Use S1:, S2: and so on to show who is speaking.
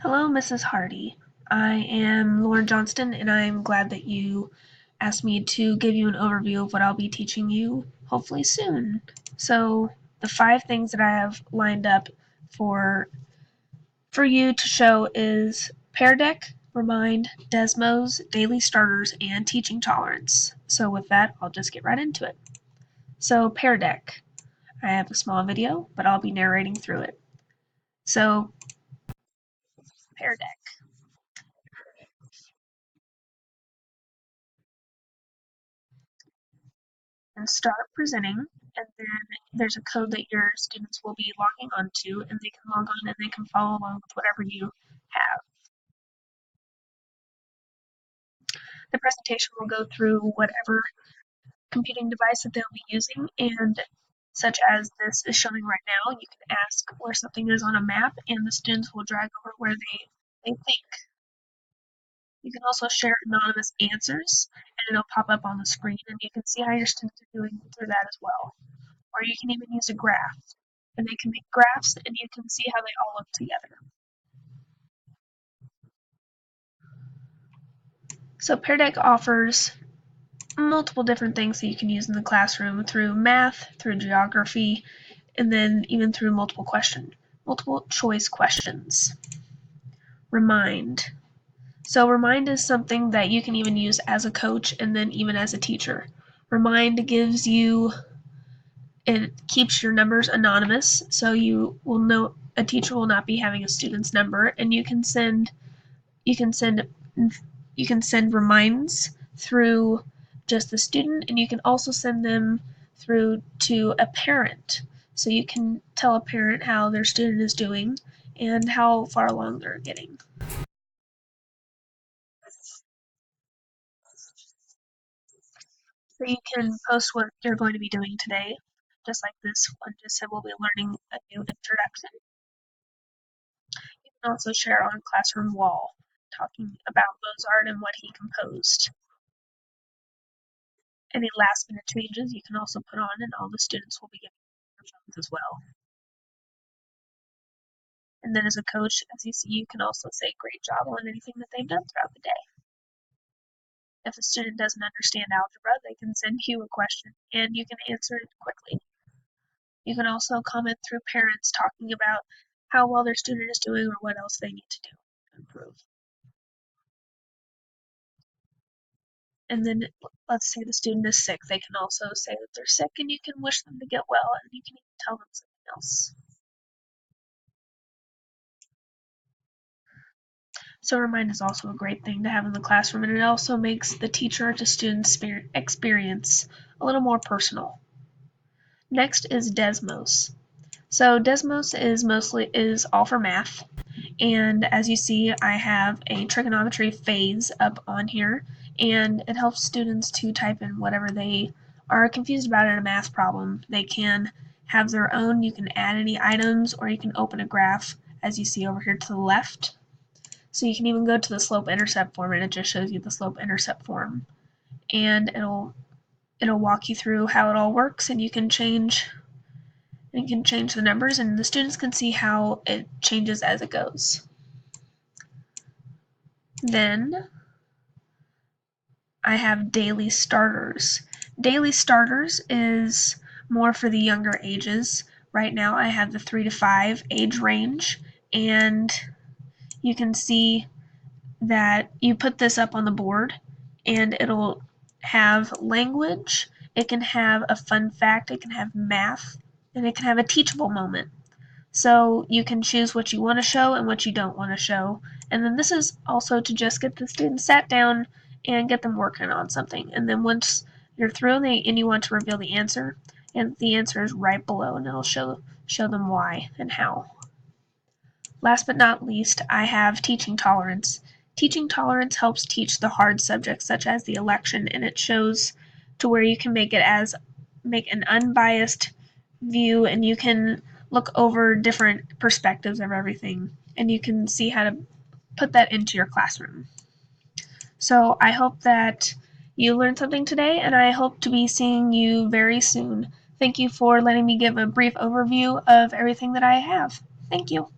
S1: Hello, Mrs. Hardy. I am Lauren Johnston, and I'm glad that you asked me to give you an overview of what I'll be teaching you hopefully soon. So, the 5 things that I have lined up for you to show is Pear Deck, Remind, Desmos, Daily Starters, and Teaching Tolerance. So, with that, I'll just get right into it. So, Pear Deck. I have a small video, but I'll be narrating through it. So, Pear Deck. And start presenting, and then there's a code that your students will be logging onto, and they can log on and they can follow along with whatever you have. The presentation will go through whatever computing device that they'll be using, and such as this is showing right now, you can ask where something is on a map, and the students will drag over where they think. You can also share anonymous answers, and it'll pop up on the screen, and you can see how your students are doing through that as well. Or you can even use a graph, and they can make graphs and you can see how they all look together. So Pear Deck offers multiple different things that you can use in the classroom through math, through geography, and then even through multiple choice questions. Remind. So Remind is something that you can even use as a coach and then even as a teacher. Remind gives you, it keeps your numbers anonymous, so you will know a teacher will not be having a student's number, and you can send reminds through just the student, and you can also send them through to a parent. So you can tell a parent how their student is doing and how far along they're getting. So you can post what you're going to be doing today, just like this one just said we'll be learning a new introduction. You can also share on classroom wall, talking about Mozart and what he composed. Any last minute changes you can also put on, and all the students will be given microphones as well. And then as a coach, as you see, you can also say great job on anything that they've done throughout the day. If a student doesn't understand algebra, they can send you a question and you can answer it quickly. You can also comment through parents talking about how well their student is doing or what else they need to do to improve. And then let's say the student is sick, they can also say that they're sick and you can wish them to get well, and you can even tell them something else. So Remind is also a great thing to have in the classroom, and it also makes the teacher to student experience a little more personal. Next is Desmos. So Desmos is all for math, and as you see, I have a trigonometry phase up on here, and it helps students to type in whatever they are confused about in a math problem. They can have their own, you can add any items, or you can open a graph, as you see over here to the left. So you can even go to the slope-intercept form, and it just shows you the slope-intercept form, and it'll walk you through how it all works, and you can change the numbers, and the students can see how it changes as it goes. Then I have Daily Starters. Daily Starters is more for the younger ages. Right now I have the 3 to 5 age range, and you can see that you put this up on the board and it'll have language, it can have a fun fact, it can have math, and it can have a teachable moment. So you can choose what you want to show and what you don't want to show. And then this is also to just get the students sat down and get them working on something. And then once you're through and you want to reveal the answer, and the answer is right below, and it'll show them why and how. Last but not least, I have Teaching Tolerance. Teaching Tolerance helps teach the hard subjects such as the election, and it shows to where you can make an unbiased view, and you can look over different perspectives of everything, and you can see how to put that into your classroom. So I hope that you learned something today, and I hope to be seeing you very soon. Thank you for letting me give a brief overview of everything that I have. Thank you.